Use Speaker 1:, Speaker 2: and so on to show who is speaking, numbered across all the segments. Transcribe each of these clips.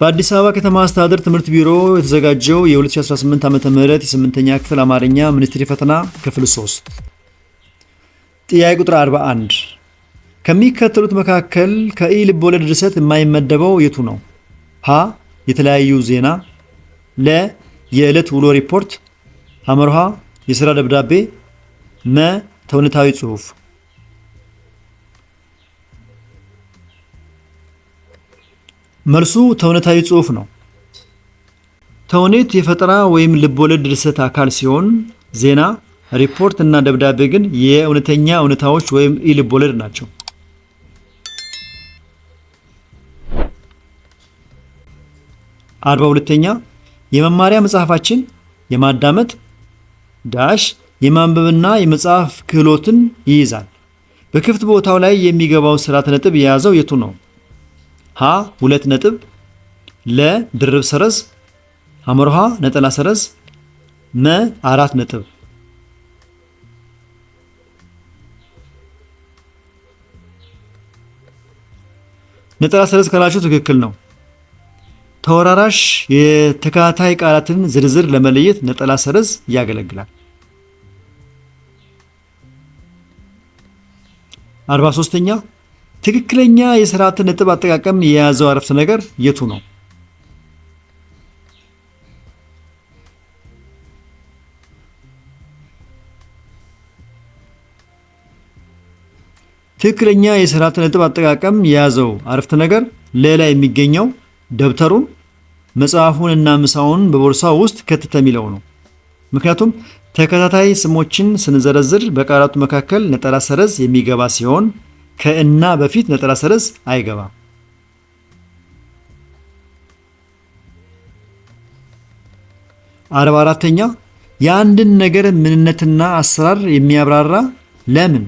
Speaker 1: በአዲስ አበባ ከተማ አስተዳደር ትምህርት ቢሮ የተዘጋጀው የ2018 ዓ.ም የ8ኛ ክፍል አማርኛ ሚኒስትሪ ፈተና ክፍል 3 ጥያቄ ቁጥር 41 ከሚከተሉት መካከል ከኢ ልቦለድ ድርሰት የማይመደበው የቱ ነው? ሀ የተለያዩ ዜና፣ ለ የዕለት ውሎ ሪፖርት፣ ሐመርሃ የሥራ ደብዳቤ፣ መ ተውኔታዊ ጽሑፍ። መልሱ ተውኔታዊ ጽሑፍ ነው። ተውኔት የፈጠራ ወይም ልቦለድ ድርሰት አካል ሲሆን ዜና፣ ሪፖርት እና ደብዳቤ ግን የእውነተኛ እውነታዎች ወይም ኢ ልቦለድ ናቸው። 42ኛ የመማሪያ መጽሐፋችን የማዳመጥ ዳሽ የማንበብና የመጻፍ ክህሎትን ይይዛል። በክፍት ቦታው ላይ የሚገባው ስርዓተ ነጥብ የያዘው የቱ ነው? ሀ 2 ነጥብ፣ ለ ድርብ ሰረዝ፣ ሐመርሃ ነጠላ ሰረዝ፣ መ 4 ነጥብ። ነጠላ ሰረዝ ካላችሁ ትክክል ነው። ተወራራሽ የተከታታይ ቃላትን ዝርዝር ለመለየት ነጠላ ሰረዝ ያገለግላል። 43ኛ ትክክለኛ የስርዓተ ነጥብ አጠቃቀም የያዘው አረፍተ ነገር የቱ ነው? ትክክለኛ የስርዓተ ነጥብ አጠቃቀም የያዘው አረፍተ ነገር ሌላ የሚገኘው ደብተሩን መጽሐፉን እና ምሳውን በቦርሳው ውስጥ ከተተ የሚለው ነው። ምክንያቱም ተከታታይ ስሞችን ስንዘረዝር በቃላቱ መካከል ነጠላ ሰረዝ የሚገባ ሲሆን ከእና በፊት ነጠላ ሰረዝ አይገባም። 44ኛ የአንድን ነገር ምንነትና አሰራር የሚያብራራ ለምን፣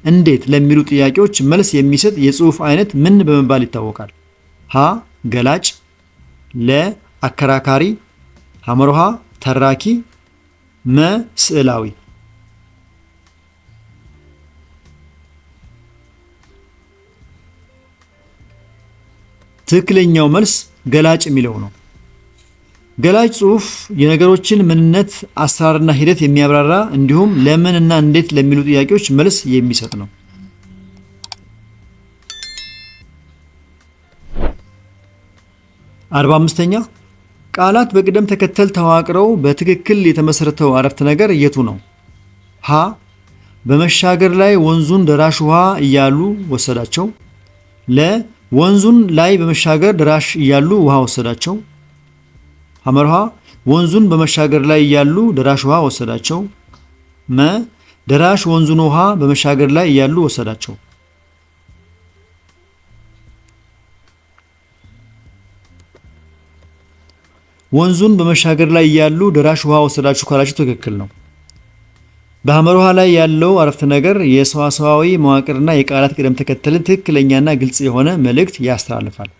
Speaker 1: እንዴት ለሚሉ ጥያቄዎች መልስ የሚሰጥ የጽሑፍ አይነት ምን በመባል ይታወቃል? ሀ ገላጭ፣ ለ አከራካሪ፣ ሐመርሃ ተራኪ፣ መ ስዕላዊ። ትክክለኛው መልስ ገላጭ የሚለው ነው። ገላጭ ጽሑፍ የነገሮችን ምንነት፣ አሰራርና ሂደት የሚያብራራ እንዲሁም ለምን እና እንዴት ለሚሉ ጥያቄዎች መልስ የሚሰጥ ነው። 45ኛ ቃላት በቅደም ተከተል ተዋቅረው በትክክል የተመሰረተው አረፍተ ነገር የቱ ነው? ሀ በመሻገር ላይ ወንዙን ደራሽ ውሃ እያሉ ወሰዳቸው። ለ ወንዙን ላይ በመሻገር ደራሽ እያሉ ውሃ ወሰዳቸው። ሐመርሃ ወንዙን በመሻገር ላይ እያሉ ደራሽ ውሃ ወሰዳቸው። መ ደራሽ ወንዙን ውሃ በመሻገር ላይ እያሉ ወሰዳቸው። ወንዙን በመሻገር ላይ እያሉ ደራሽ ውሃ ወሰዳችሁ ካላችሁ ትክክል ነው። በሐመርሃ ላይ ያለው አረፍተ ነገር የሰዋሰዋዊ መዋቅርና የቃላት ቅደም ተከተልን ትክክለኛና ግልጽ የሆነ መልእክት ያስተላልፋል።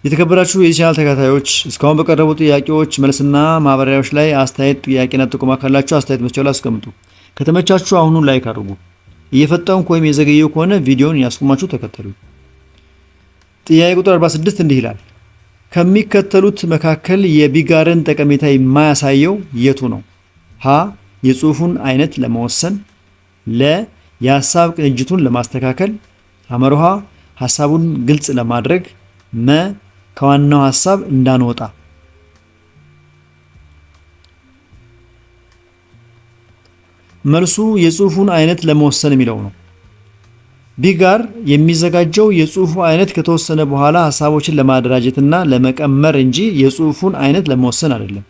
Speaker 1: የተከበራችሁ የዚህ ቻናል ተከታታዮች እስካሁን በቀረቡ ጥያቄዎች መልስና ማብራሪያዎች ላይ አስተያየት፣ ጥያቄና ጥቆማ ካላችሁ አስተያየት መስጫው ላይ አስቀምጡ። ከተመቻችሁ አሁኑን ላይክ አድርጉ። እየፈጠንኩ ወይም የዘገየው ከሆነ ቪዲዮን ያስቆማችሁ ተከተሉ። ጥያቄ ቁጥር 46 እንዲህ ይላል። ከሚከተሉት መካከል የቢጋርን ጠቀሜታ የማያሳየው የቱ ነው? ሀ የጽሑፉን አይነት ለመወሰን፣ ለ የሐሳብ ቅንጅቱን ለማስተካከል፣ ሐመርሃ ሐሳቡን ግልጽ ለማድረግ፣ መ ከዋናው ሐሳብ እንዳንወጣ። መልሱ የጽሑፉን አይነት ለመወሰን የሚለው ነው። ቢጋር የሚዘጋጀው የጽሑፉ አይነት ከተወሰነ በኋላ ሐሳቦችን ለማደራጀትና ለመቀመር እንጂ የጽሑፉን አይነት ለመወሰን አይደለም።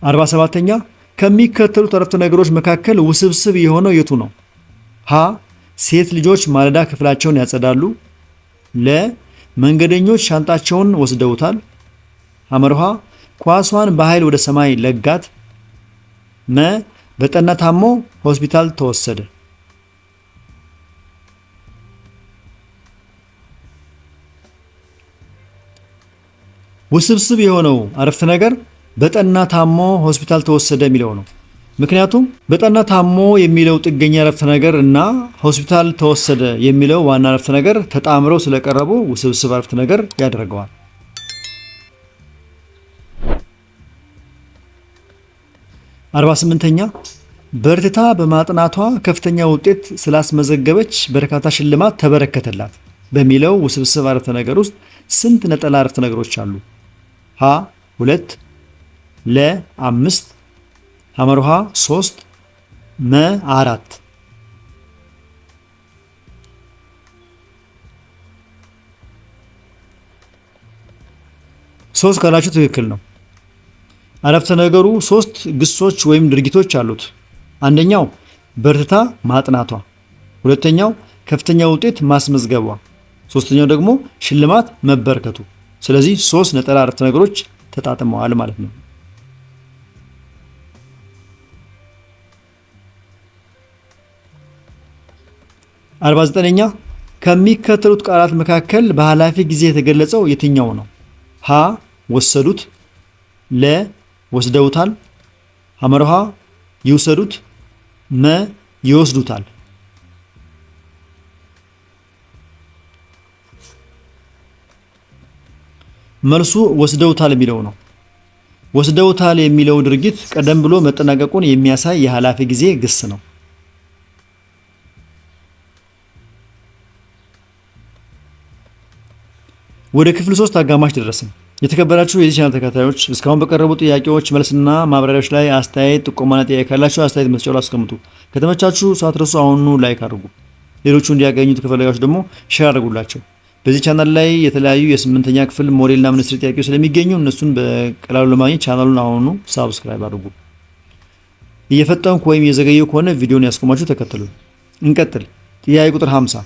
Speaker 1: 47ኛ ከሚከተሉት አረፍተ ነገሮች መካከል ውስብስብ የሆነው የቱ ነው? ሀ ሴት ልጆች ማለዳ ክፍላቸውን ያጸዳሉ። ለ መንገደኞች ሻንጣቸውን ወስደውታል። ሐመርሃ ኳሷን በኃይል ወደ ሰማይ ለጋት። መ በጠና ታሞ ሆስፒታል ተወሰደ። ውስብስብ የሆነው አረፍተ ነገር በጠና ታሞ ሆስፒታል ተወሰደ የሚለው ነው። ምክንያቱም በጠና ታሞ የሚለው ጥገኛ አረፍተ ነገር እና ሆስፒታል ተወሰደ የሚለው ዋና አረፍተ ነገር ተጣምረው ስለቀረቡ ውስብስብ አረፍተ ነገር ያደርገዋል። 48ኛ በርትታ በማጥናቷ ከፍተኛ ውጤት ስላስመዘገበች በርካታ ሽልማት ተበረከተላት በሚለው ውስብስብ አረፍተ ነገር ውስጥ ስንት ነጠላ አረፍተ ነገሮች አሉ? ሀ 2 ለ 5 ሐመርሃ 3 መ 4 3 ካላችሁ ትክክል ነው። አረፍተ ነገሩ 3 ግሶች ወይም ድርጊቶች አሉት። አንደኛው በርትታ ማጥናቷ፣ ሁለተኛው ከፍተኛ ውጤት ማስመዝገቧ፣ ሶስተኛው ደግሞ ሽልማት መበርከቱ። ስለዚህ 3 ነጠላ አረፍተ ነገሮች ተጣጥመዋል ማለት ነው። 49ኛ ከሚከተሉት ቃላት መካከል በኃላፊ ጊዜ የተገለጸው የትኛው ነው? ሀ ወሰዱት፣ ለ ወስደውታል፣ ሐመርሃ ይውሰዱት፣ መ ይወስዱታል። መልሱ ወስደውታል የሚለው ነው። ወስደውታል የሚለው ድርጊት ቀደም ብሎ መጠናቀቁን የሚያሳይ የኃላፊ ጊዜ ግስ ነው። ወደ ክፍል 3 አጋማሽ ደረስን። የተከበራችሁ የዚህ ቻናል ተከታታዮች እስካሁን በቀረቡ ጥያቄዎች መልስና ማብራሪያዎች ላይ አስተያየት፣ ጥቆማና ጥያቄ ካላችሁ አስተያየት መስጫው ላይ አስቀምጡ። ከተመቻችሁ ሳትረሱ አሁኑ ላይክ አድርጉ። ሌሎቹ እንዲያገኙት ከፈለጋችሁ ደግሞ ሼር አድርጉላቸው። በዚህ ቻናል ላይ የተለያዩ የ8ኛ ክፍል ሞዴልና ሚኒስትሪ ጥያቄዎች ስለሚገኙ እነሱን በቀላሉ ለማግኘት ቻናሉን አሁኑ ሳብስክራይብ አድርጉ። እየፈጠንኩ ወይም እየዘገየው ከሆነ ቪዲዮን ያስቆማችሁ ተከተሉ። እንቀጥል። ጥያቄ ቁጥር 50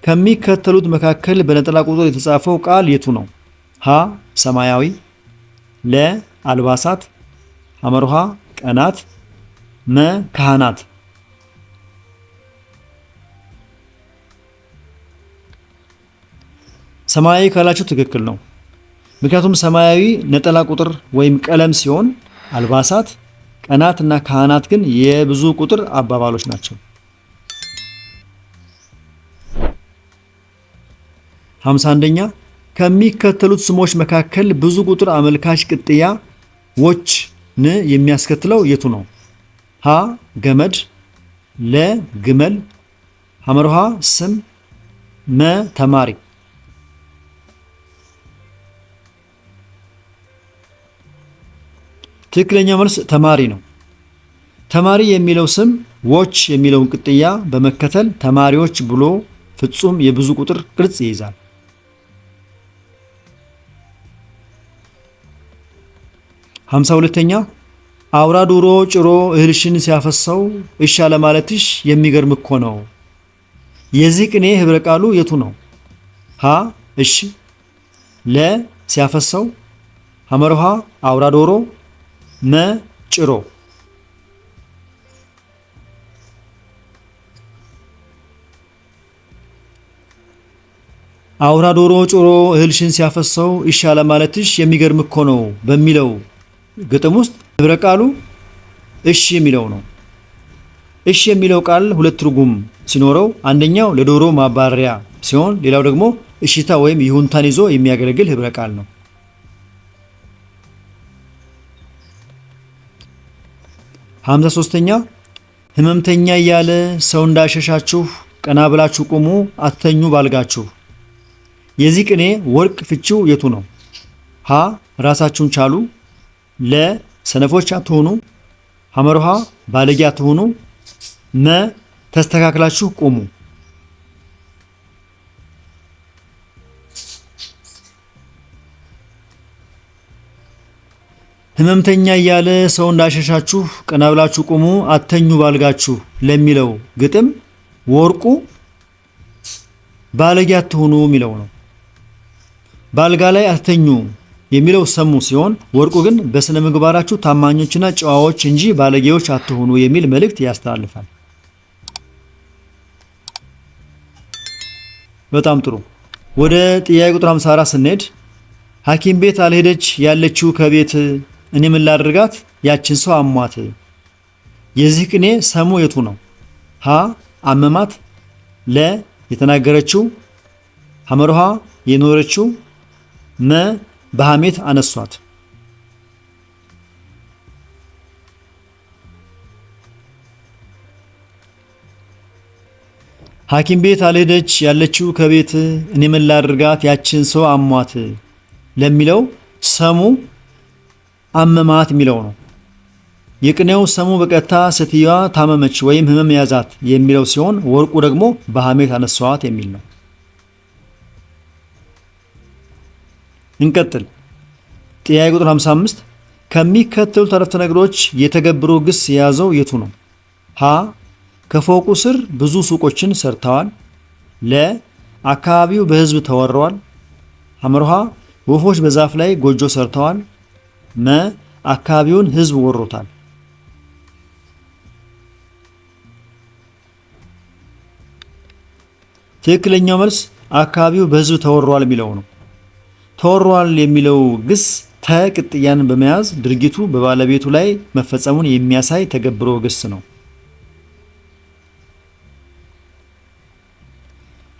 Speaker 1: ከሚከተሉት መካከል በነጠላ ቁጥር የተጻፈው ቃል የቱ ነው? ሀ ሰማያዊ፣ ለ አልባሳት፣ ሐመርሃ ቀናት፣ መ ካህናት። ሰማያዊ ካላችሁ ትክክል ነው። ምክንያቱም ሰማያዊ ነጠላ ቁጥር ወይም ቀለም ሲሆን አልባሳት፣ ቀናት እና ካህናት ግን የብዙ ቁጥር አባባሎች ናቸው። 51ኛ ከሚከተሉት ስሞች መካከል ብዙ ቁጥር አመልካች ቅጥያ ዎች ን የሚያስከትለው የቱ ነው? ሀ ገመድ፣ ለ ግመል፣ ሐመርሃ ስም፣ መ ተማሪ። ትክክለኛው መልስ ተማሪ ነው። ተማሪ የሚለው ስም ዎች የሚለውን ቅጥያ በመከተል ተማሪዎች ብሎ ፍጹም የብዙ ቁጥር ቅርጽ ይይዛል። 52ኛ አውራ ዶሮ ጭሮ እህልሽን ሲያፈሰው እሺ አለማለትሽ የሚገርም እኮ ነው። የዚህ ቅኔ ህብረ ቃሉ የቱ ነው? ሀ እሺ፣ ለ ሲያፈሰው፣ ሐመርሃ አውራ ዶሮ፣ መ ጭሮ። አውራ ዶሮ ጭሮ እህልሽን ሲያፈሰው እሺ አለማለትሽ የሚገርም እኮ ነው በሚለው ግጥም ውስጥ ህብረ ቃሉ እሺ የሚለው ነው። እሺ የሚለው ቃል ሁለት ትርጉም ሲኖረው አንደኛው ለዶሮ ማባረሪያ ሲሆን ሌላው ደግሞ እሺታ ወይም ይሁንታን ይዞ የሚያገለግል ህብረ ቃል ነው። 53ኛ ህመምተኛ እያለ ሰው እንዳሸሻችሁ ቀና ብላችሁ ቁሙ አትተኙ ባልጋችሁ። የዚህ ቅኔ ወርቅ ፍቺው የቱ ነው? ሀ ራሳችሁን ቻሉ፣ ለ ሰነፎች አትሆኑ፣ ሐመርሃ ባለጌ አትሆኑ፣ መ ተስተካክላችሁ ቁሙ። ህመምተኛ እያለ ሰው እንዳሸሻችሁ ቀና ብላችሁ ቁሙ አትተኙ ባልጋችሁ ለሚለው ግጥም ወርቁ ባለጌ አትሆኑ የሚለው ነው። ባልጋ ላይ አትተኙ የሚለው ሰሙ ሲሆን ወርቁ ግን በስነ ምግባራችሁ ታማኞችና ጨዋዎች እንጂ ባለጌዎች አትሆኑ የሚል መልእክት ያስተላልፋል። በጣም ጥሩ። ወደ ጥያቄ ቁጥር 54 ስንሄድ ሐኪም ቤት አልሄደች ያለችው ከቤት እኔ ምን ላድርጋት ያችን ሰው አሟት። የዚህ ቅኔ ሰሙ የቱ ነው? ሀ አመማት፣ ለ የተናገረችው፣ ሐመርሃ የኖረችው፣ መ በሐሜት አነሷት። ሐኪም ቤት አልሄደች ያለችው ከቤት እኔ ምን ላድርጋት ያችን ሰው አሟት ለሚለው ሰሙ አመማት የሚለው ነው። የቅኔው ሰሙ በቀጥታ ሴትዮዋ ታመመች ወይም ህመም ያዛት የሚለው ሲሆን ወርቁ ደግሞ በሐሜት አነሷት የሚል ነው። እንቀጥል። ጥያቄ ቁጥር 55 ከሚከተሉት አረፍተ ነገሮች የተገብሮ ግስ የያዘው የቱ ነው? ሀ ከፎቁ ስር ብዙ ሱቆችን ሰርተዋል። ለ አካባቢው በህዝብ ተወሯል። ሐመርሃ ወፎች በዛፍ ላይ ጎጆ ሰርተዋል። መ አካባቢውን ህዝብ ወሮታል። ትክክለኛው መልስ አካባቢው በህዝብ ተወሯል የሚለው ነው። ተወሯል የሚለው ግስ ተቅጥያን በመያዝ ድርጊቱ በባለቤቱ ላይ መፈጸሙን የሚያሳይ ተገብሮ ግስ ነው።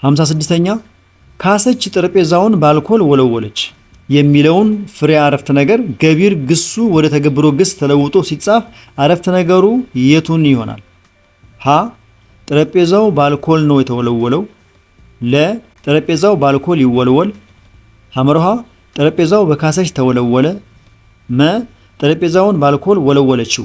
Speaker 1: 56ኛ ካሰች ጠረጴዛውን በአልኮል ወለወለች የሚለውን ፍሬ አረፍተ ነገር ገቢር ግሱ ወደ ተገብሮ ግስ ተለውጦ ሲጻፍ አረፍተ ነገሩ የቱን ይሆናል? ሀ ጠረጴዛው በአልኮል ነው የተወለወለው። ለ ጠረጴዛው በአልኮል ይወልወል። ሐመርሃ ጠረጴዛው በካሰች ተወለወለ። መ ጠረጴዛውን በአልኮል ወለወለችው።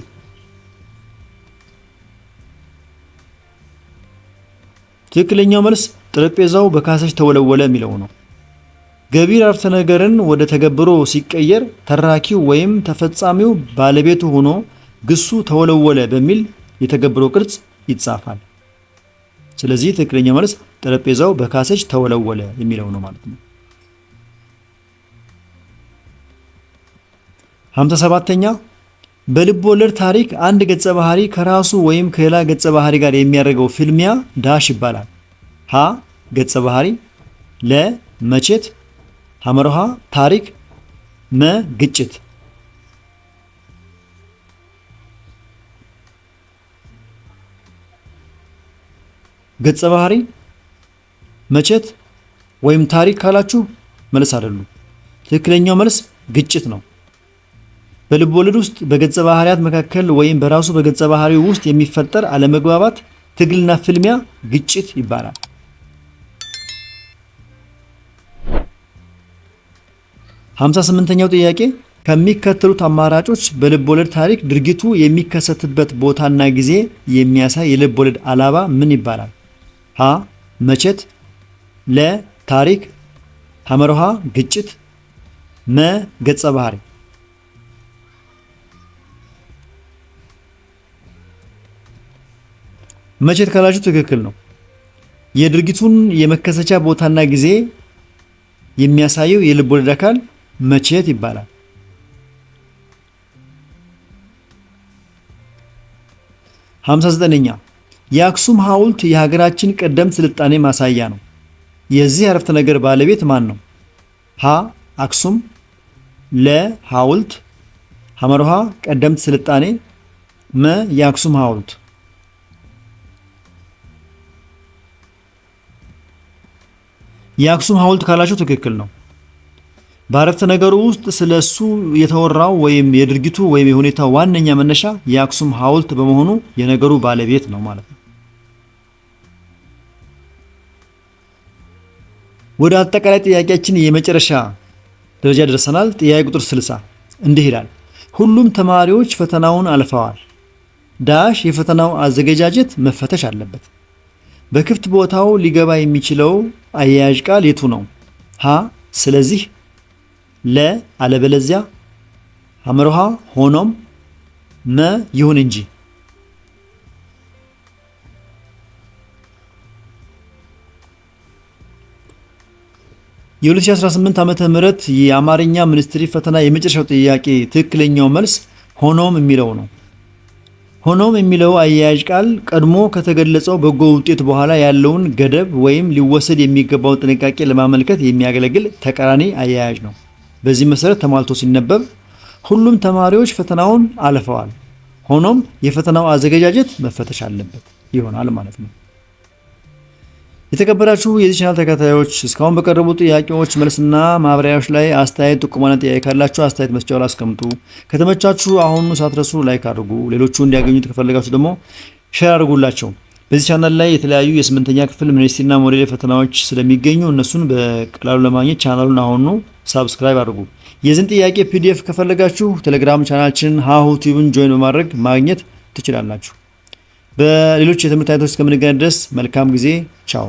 Speaker 1: ትክክለኛው መልስ ጠረጴዛው በካሰች ተወለወለ የሚለው ነው። ገቢር አረፍተ ነገርን ወደ ተገብሮ ሲቀየር ተራኪው ወይም ተፈጻሚው ባለቤቱ ሆኖ ግሱ ተወለወለ በሚል የተገብሮ ቅርጽ ይጻፋል። ስለዚህ ትክክለኛው መልስ ጠረጴዛው በካሰች ተወለወለ የሚለው ነው ማለት ነው። 57ኛ በልብ ወለድ ታሪክ አንድ ገጸ ባህሪ ከራሱ ወይም ከሌላ ገጸ ባህሪ ጋር የሚያደርገው ፍልሚያ ዳሽ ይባላል። ሀ ገጸ ባህሪ፣ ለ መቼት፣ ሐመርሃ ታሪክ፣ መ ግጭት። ገጸ ባህሪ፣ መቼት ወይም ታሪክ ካላችሁ መልስ አይደሉም። ትክክለኛው መልስ ግጭት ነው። በልብ ወለድ ውስጥ በገጸ ባህሪያት መካከል ወይም በራሱ በገጸ ባህሪው ውስጥ የሚፈጠር አለመግባባት፣ ትግልና ፍልሚያ ግጭት ይባላል። 58ኛው ጥያቄ ከሚከተሉት አማራጮች በልብ ወለድ ታሪክ ድርጊቱ የሚከሰትበት ቦታና ጊዜ የሚያሳይ የልብ ወለድ አላባ ምን ይባላል? ሀ መቼት፣ ለ ታሪክ፣ ሐመርሃ ግጭት፣ መ ገጸ ባህሪ። መቼት ካላችሁ ትክክል ነው። የድርጊቱን የመከሰቻ ቦታና ጊዜ የሚያሳየው የልብ ወለድ አካል መቼት ይባላል። 59ኛ የአክሱም ሐውልት የሀገራችን ቀደምት ስልጣኔ ማሳያ ነው። የዚህ አረፍተ ነገር ባለቤት ማን ነው? ሀ አክሱም፣ ለ ሐውልት፣ ሐመርሃ ቀደምት ስልጣኔ፣ መ የአክሱም ሐውልት። የአክሱም ሐውልት ካላችሁ ትክክል ነው። በአረፍተ ነገሩ ውስጥ ስለሱ የተወራው ወይም የድርጊቱ ወይም የሁኔታው ዋነኛ መነሻ የአክሱም ሐውልት በመሆኑ የነገሩ ባለቤት ነው ማለት ነው። ወደ አጠቃላይ ጥያቄያችን የመጨረሻ ደረጃ ደርሰናል። ጥያቄ ቁጥር 60 እንዲህ ይላል። ሁሉም ተማሪዎች ፈተናውን አልፈዋል። ዳሽ የፈተናው አዘገጃጀት መፈተሽ አለበት። በክፍት ቦታው ሊገባ የሚችለው አያያዥ ቃል የቱ ነው? ሀ ስለዚህ፣ ለ አለበለዚያ፣ ሐመርሃ ሆኖም፣ መ ይሁን እንጂ። የ2018 ዓመተ ምህረት የአማርኛ ሚኒስትሪ ፈተና የመጨረሻው ጥያቄ ትክክለኛው መልስ ሆኖም የሚለው ነው። ሆኖም የሚለው አያያዥ ቃል ቀድሞ ከተገለጸው በጎ ውጤት በኋላ ያለውን ገደብ ወይም ሊወሰድ የሚገባውን ጥንቃቄ ለማመልከት የሚያገለግል ተቃራኒ አያያዥ ነው። በዚህ መሰረት ተሟልቶ ሲነበብ ሁሉም ተማሪዎች ፈተናውን አልፈዋል። ሆኖም የፈተናው አዘገጃጀት መፈተሽ አለበት ይሆናል ማለት ነው። የተከበራችሁ የዚህ ቻናል ተከታታዮች እስካሁን በቀረቡ ጥያቄዎች መልስና ማብራሪያዎች ላይ አስተያየት፣ ጥቆማና ጥያቄ ካላችሁ አስተያየት መስጫው ላይ አስቀምጡ። ከተመቻችሁ አሁኑ ሳትረሱ ላይክ አድርጉ። ሌሎቹ እንዲያገኙት ከፈለጋችሁ ደግሞ ሼር አድርጉላቸው። በዚህ ቻናል ላይ የተለያዩ የ8ኛ ክፍል ሚኒስትሪና ሞዴል ፈተናዎች ስለሚገኙ እነሱን በቀላሉ ለማግኘት ቻናሉን አሁኑ ሳብስክራይብ አድርጉ። የዚህን ጥያቄ ፒዲኤፍ ከፈለጋችሁ ቴሌግራም ቻናላችንን ሃሁ ቲዩብን ጆይን በማድረግ ማግኘት ትችላላችሁ። በሌሎች የትምህርት አይነቶች እስከምንገናኝ ድረስ መልካም ጊዜ። ቻው።